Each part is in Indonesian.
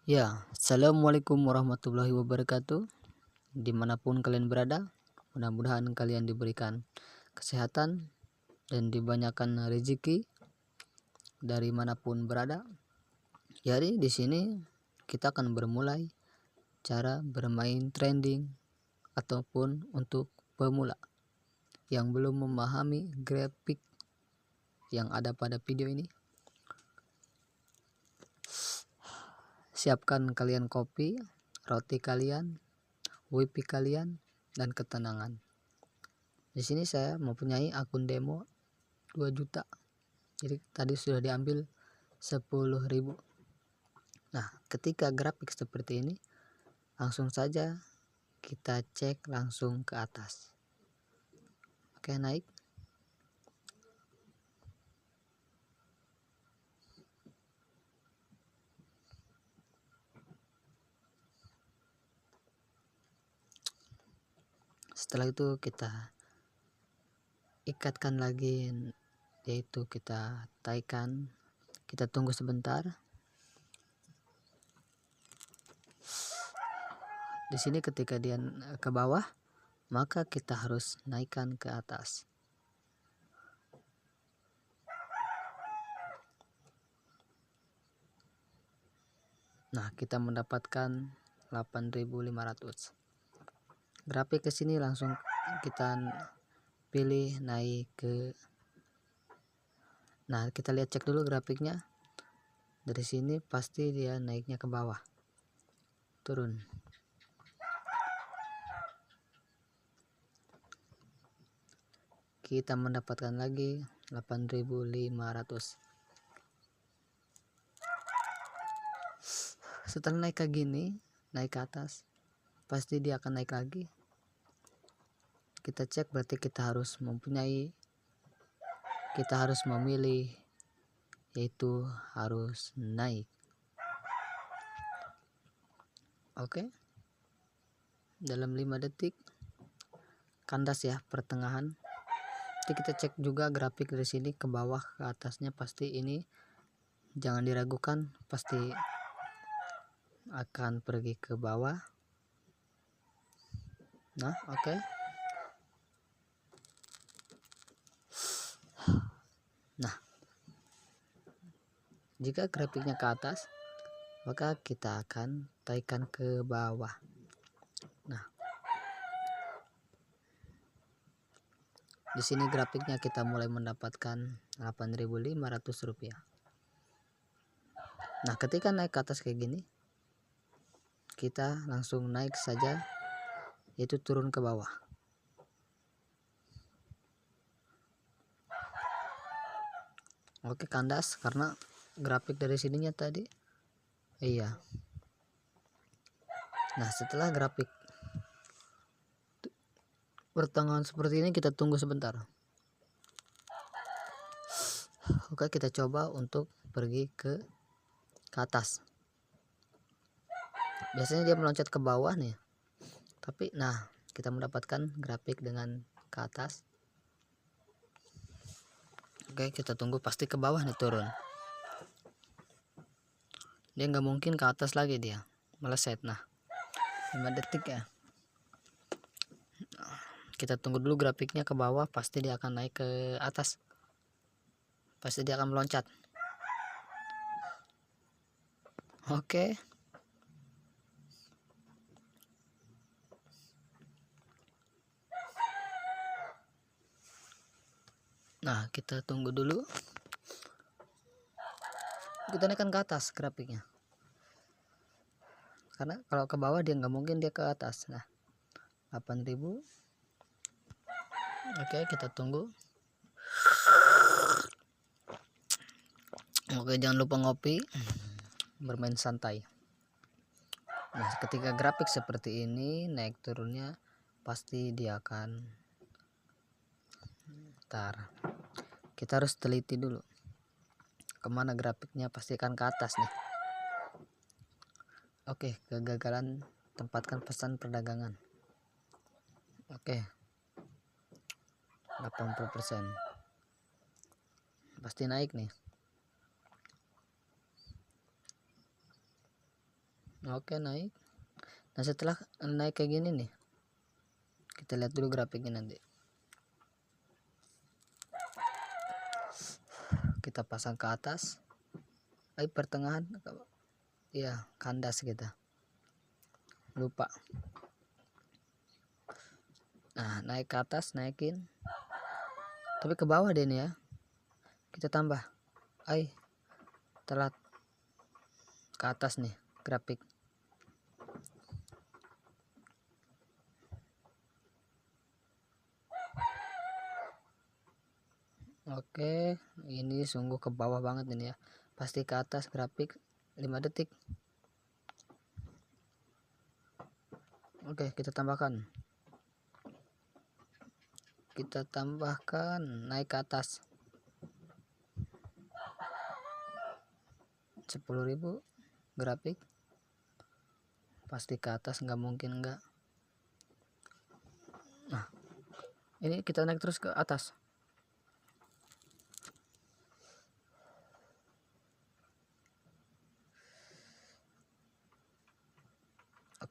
Ya, assalamualaikum warahmatullahi wabarakatuh. Dimanapun kalian berada, mudah-mudahan kalian diberikan kesehatan dan dibanyakan rezeki dari manapun berada. Jadi di sini kita akan bermulai cara bermain trending ataupun untuk pemula yang belum memahami grafik yang ada pada video ini. Siapkan kalian kopi, roti kalian, wifi kalian, dan ketenangan. Di sini saya mempunyai akun demo 2 juta. Jadi tadi sudah diambil 10.000. Nah, ketika grafik seperti ini, langsung saja kita cek langsung ke atas. Oke, naik. Setelah itu kita ikatkan lagi, yaitu kita taikan. Kita tunggu sebentar. Di sini ketika dia ke bawah, maka kita harus naikkan ke atas. Nah, kita mendapatkan 8.500. Grafik ke sini langsung kita pilih naik ke. Nah, kita lihat cek dulu grafiknya. Dari sini pasti dia naiknya ke bawah. Turun. Kita mendapatkan lagi 8.500. Setelah naik ke gini, naik ke atas, pasti dia akan naik lagi. Kita cek, berarti kita harus memilih, yaitu harus naik. Oke. Dalam 5 detik kandas ya pertengahan. Jadi kita cek juga grafik dari sini ke bawah ke atasnya, pasti ini jangan diragukan, pasti akan pergi ke bawah. Nah, oke. Nah, jika grafiknya ke atas, maka kita akan taikan ke bawah. Nah, di sini grafiknya kita mulai mendapatkan 8.500 rupiah. Nah, ketika naik ke atas kayak gini, kita langsung naik saja, yaitu turun ke bawah. Oke, kandas karena grafik dari sininya tadi. Iya. Nah, setelah grafik pertengahan seperti ini, kita tunggu sebentar. Oke, kita coba untuk pergi ke atas. Biasanya dia meloncat ke bawah nih, tapi nah kita mendapatkan grafik dengan ke atas. Oke, kita tunggu, pasti ke bawah nih, turun. Dia nggak mungkin ke atas lagi, dia meleset. Nah, 5 detik ya. Kita tunggu dulu grafiknya ke bawah, pasti dia akan naik ke atas, pasti dia akan meloncat. Oke. Nah, kita tunggu dulu. Kita naikkan ke atas grafiknya, karena kalau ke bawah dia nggak mungkin dia ke atas. Nah, 8.000. Oke, kita tunggu. Oke, jangan lupa ngopi, bermain santai. Nah, ketika grafik seperti ini naik turunnya, pasti dia akan kita harus teliti dulu kemana grafiknya, pasti akan ke atas nih. Oke, kegagalan tempatkan pesan perdagangan. Oke, 80%, pasti naik nih. Oke, naik. Nah, setelah naik kayak gini nih, kita lihat dulu grafiknya nanti. Kita pasang ke atas, pertengahan, ya kandas kita, lupa. Nah, naik ke atas, naikin, tapi ke bawah deh nih ya, kita tambah, telat ke atas nih grafik. Oke, ini sungguh ke bawah banget ini ya, pasti ke atas grafik 5 detik. Oke, kita tambahkan naik ke atas 10.000 grafik, pasti ke atas, nggak mungkin enggak. Nah, ini kita naik terus ke atas.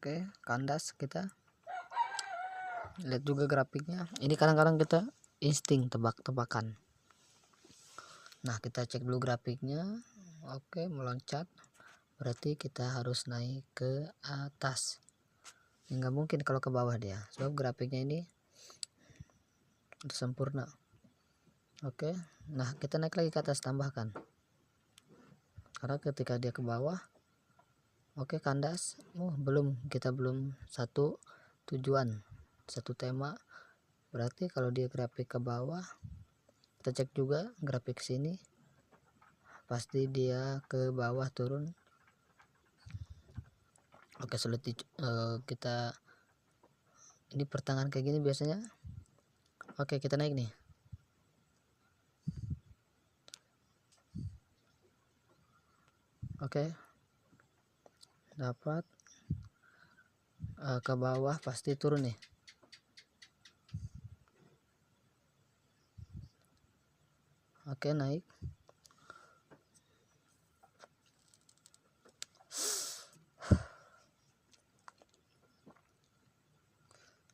Oke, kandas, kita lihat juga grafiknya. Ini kadang-kadang kita insting tebak-tebakan. Nah, kita cek dulu grafiknya. Oke, meloncat, berarti kita harus naik ke atas. Nggak mungkin kalau ke bawah dia, sebab grafiknya ini sempurna. Oke, nah kita naik lagi ke atas, tambahkan, karena ketika dia ke bawah, oke, kandas. Kita belum satu tujuan, satu tema. Berarti kalau dia grafik ke bawah, kita cek juga grafik sini, pasti dia ke bawah turun. Oke, sulit kita ini pertengahan kayak gini biasanya. Oke, kita naik nih. Oke, dapat ke bawah, pasti turun nih. Oke, naik.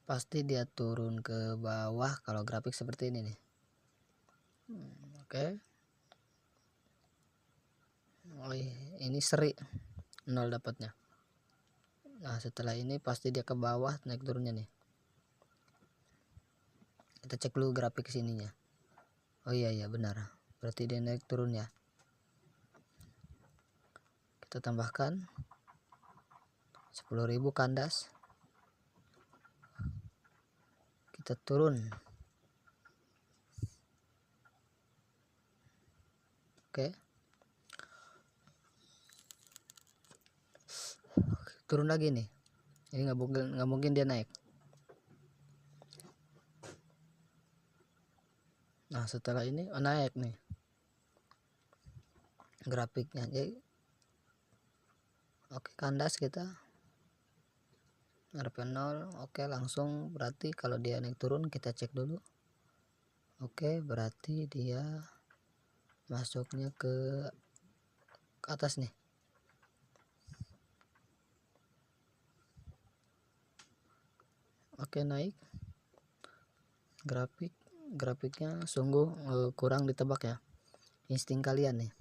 Pasti dia turun ke bawah kalau grafik seperti ini nih. Oke. Ini seri 0 dapatnya. Nah, setelah ini pasti dia ke bawah, naik turunnya nih. Kita cek dulu grafik sininya. Oh iya benar, berarti dia naik turun ya. Kita tambahkan 10.000 kandas, kita turun. Oke, turun lagi nih. Ini nggak mungkin dia naik. Nah, setelah ini naik nih grafiknya. Jadi oke, kandas, kita RP 0. Oke, langsung, berarti kalau dia naik turun kita cek dulu. Oke, berarti dia masuknya ke atas nih. Oke, naik grafiknya sungguh kurang ditebak ya, insting kalian nih.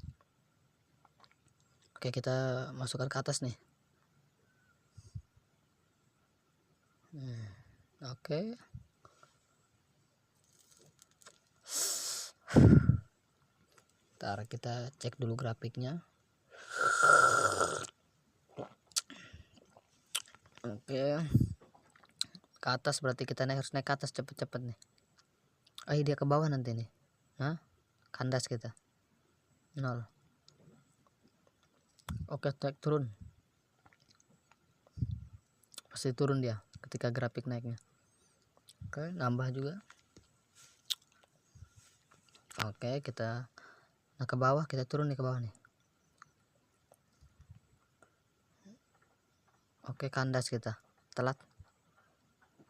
Oke, kita masukkan ke atas nih. Oke, ntar kita cek dulu grafiknya. Oke, ke atas, berarti kita harus naik ke atas cepet-cepet nih. Dia ke bawah nanti nih. Nah, kandas kita 0. Oke, naik turun, pasti turun dia ketika grafik naiknya. Oke, nambah juga. Oke, kita ke bawah, kita turun nih ke bawah nih. Oke, kandas, kita telat.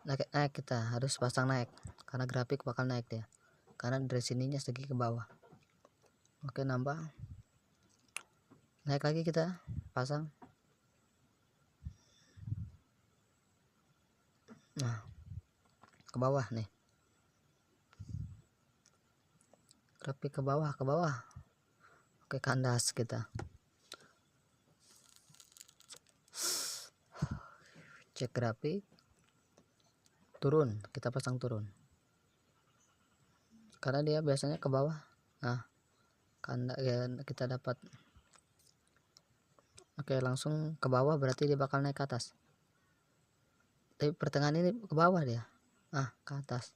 Naik, kita harus pasang naik, karena grafik bakal naik dia, karena dari sininya segi ke bawah. Oke, nambah, naik lagi, kita pasang. Nah, ke bawah nih, grafik ke bawah, oke, kandas kita. Cek grafik, turun, kita pasang turun karena dia biasanya ke bawah. Nah, kandas ya, kita dapat. Oke, langsung ke bawah, berarti dia bakal naik ke atas, tapi pertengahan ini ke bawah dia. Ke atas,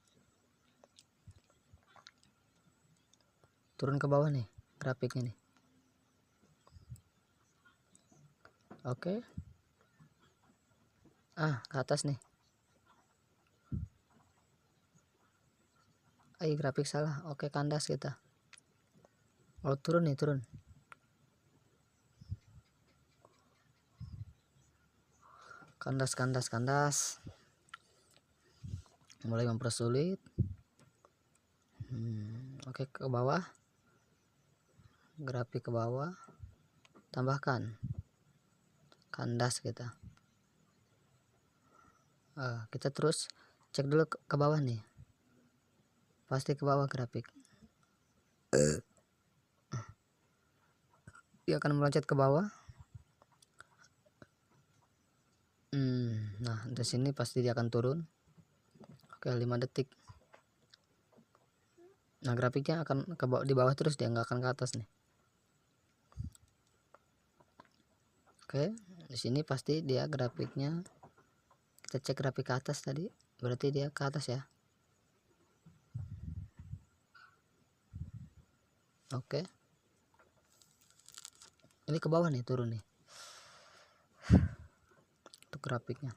turun ke bawah nih grafiknya nih. Oke, ke atas nih. Grafik salah. Oke, kandas kita. Turun nih, turun. Kandas. Mulai mempersulit. Oke, ke bawah. Grafik ke bawah. Tambahkan. Kandas kita. Kita terus cek dulu ke bawah nih. Pasti ke bawah grafik. Dia akan meloncat ke bawah. Nah, di sini pasti dia akan turun. Oke, 5 detik. Nah, grafiknya akan ke bawah, di bawah terus, dia nggak akan ke atas nih. Oke, di sini pasti dia grafiknya, kita cek grafik ke atas tadi, berarti dia ke atas ya. Oke, ini ke bawah nih, turun nih untuk grafiknya.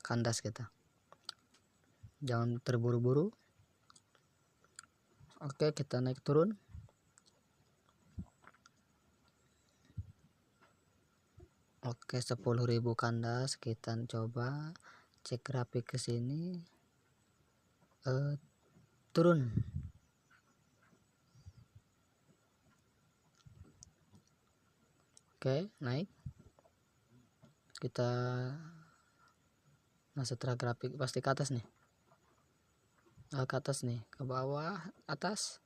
Kandas kita, jangan terburu-buru. Oke, kita naik turun. Oke, 10.000 kandas. Kita coba cek grafik ke sini. Turun. Oke, naik kita. Nah, setelah grafik pasti ke atas nih. Ke atas nih, ke bawah, atas.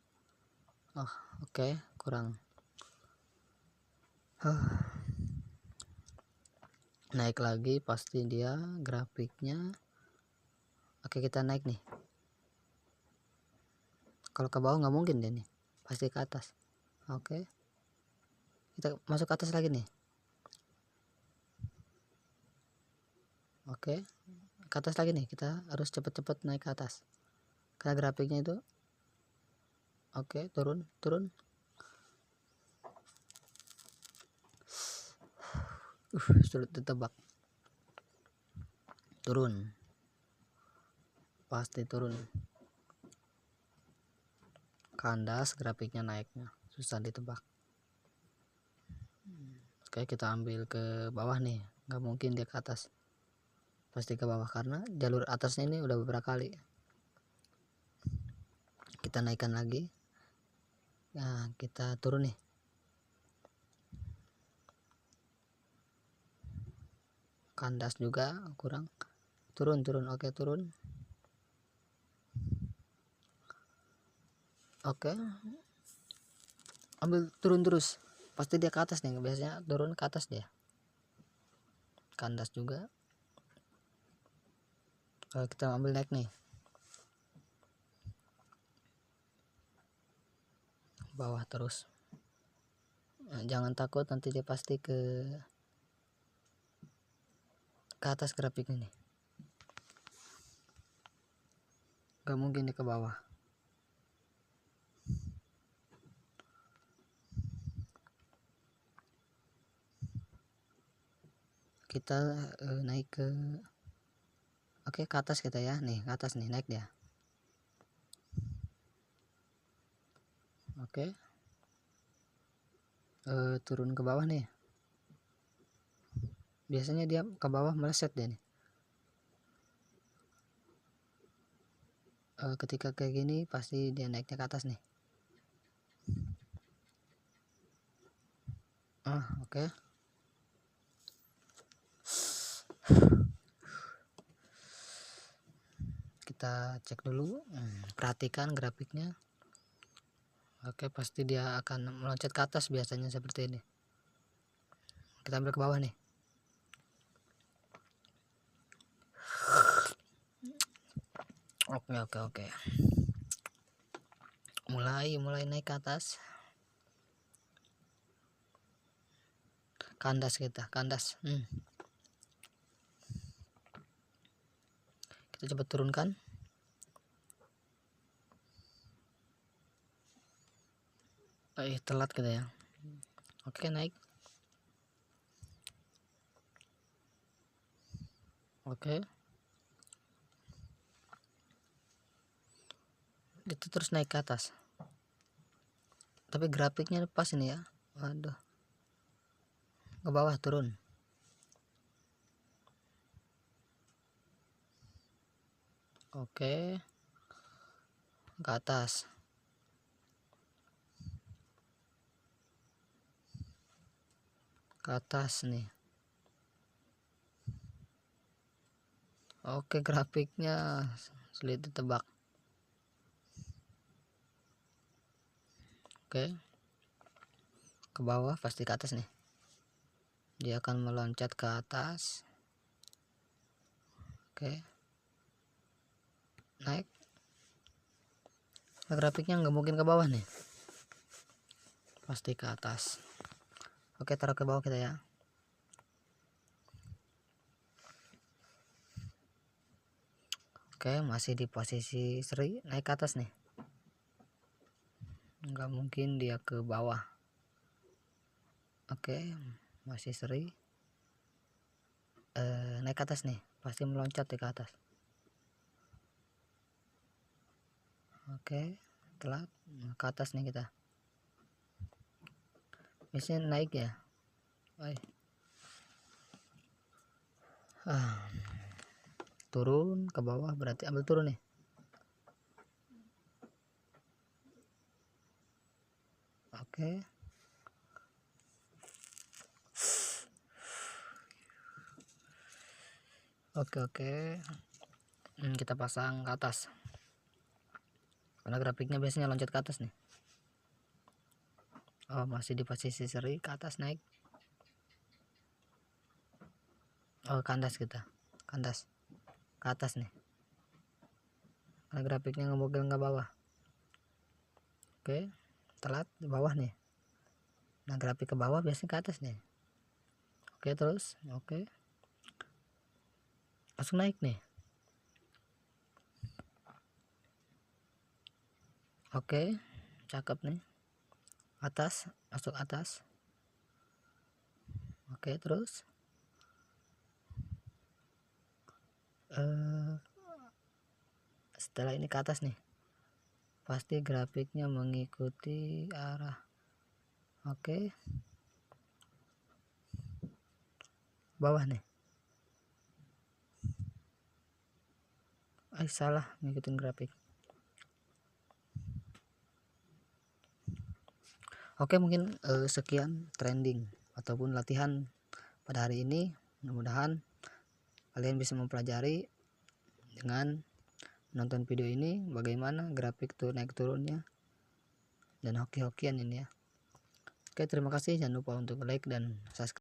Oke, kurang. Naik lagi, pasti dia grafiknya. Oke, kita naik nih. Kalau ke bawah nggak mungkin dia nih, pasti ke atas. Oke, kita masuk ke atas lagi nih. Oke, ke atas lagi nih, kita harus cepet-cepet naik ke atas karena grafiknya itu. Oke, turun. Sulit ditebak. Turun, pasti turun. Kandas, grafiknya naiknya susah ditebak. Oke, kita ambil ke bawah nih, nggak mungkin dia ke atas, pasti ke bawah karena jalur atasnya ini udah beberapa kali. Kita naikkan lagi. Nah, kita turun nih. Kandas juga, kurang. Turun. Oke, turun. Oke, ambil turun terus, pasti dia ke atas nih, biasanya turun ke atas dia. Kandas juga. Kita ambil naik nih, bawah terus. Jangan takut, nanti dia pasti ke atas grafik ini, gak mungkin dia ke bawah. Kita naik ke ke atas kita ya, nih ke atas nih, naik dia. Oke, turun ke bawah nih, biasanya dia ke bawah meleset dia nih. Ketika kayak gini pasti dia naiknya ke atas nih. Oke. kita cek dulu, perhatikan grafiknya. Oke, pasti dia akan meloncat ke atas biasanya seperti ini. Kita ambil ke bawah nih. Oke. Mulai naik ke atas. Kandas kita, kandas. Kita coba turunkan. Telat kita ya. Oke, naik. Oke. Itu terus naik ke atas. Tapi grafiknya pas ini ya. Waduh. Ke bawah turun. Oke. Ke atas. Ke atas nih. Oke, grafiknya sulit ditebak. Oke, ke bawah pasti ke atas nih. Dia akan meloncat ke atas. Oke, naik. Nah, grafiknya nggak mungkin ke bawah nih, pasti ke atas. Oke, taruh ke bawah kita ya. Oke, masih di posisi seri, naik ke atas nih. Nggak mungkin dia ke bawah. Oke, masih seri. Naik ke atas nih, pasti meloncat ke atas. Oke, telat ke atas nih kita. Biasanya naik ya. Turun ke bawah, berarti ambil turun nih. Oke. Kita pasang ke atas karena grafiknya biasanya loncat ke atas nih. Masih di posisi seri, ke atas naik. Kandas kita, kandas ke atas nih karena grafiknya nggak bawah. Oke, telat di bawah nih. Nah, grafik ke bawah biasanya ke atas nih. Oke, terus langsung naik nih. Oke, cakep nih. Atas, masuk atas. Oke, terus setelah ini ke atas nih, pasti grafiknya mengikuti arah. Oke, bawah nih. Salah ngikutin grafik. Oke, mungkin sekian trending ataupun latihan pada hari ini. Mudah-mudahan kalian bisa mempelajari dengan nonton video ini bagaimana grafik tuh naik turunnya dan hoki-hokian ini ya. Oke, terima kasih, jangan lupa untuk like dan subscribe.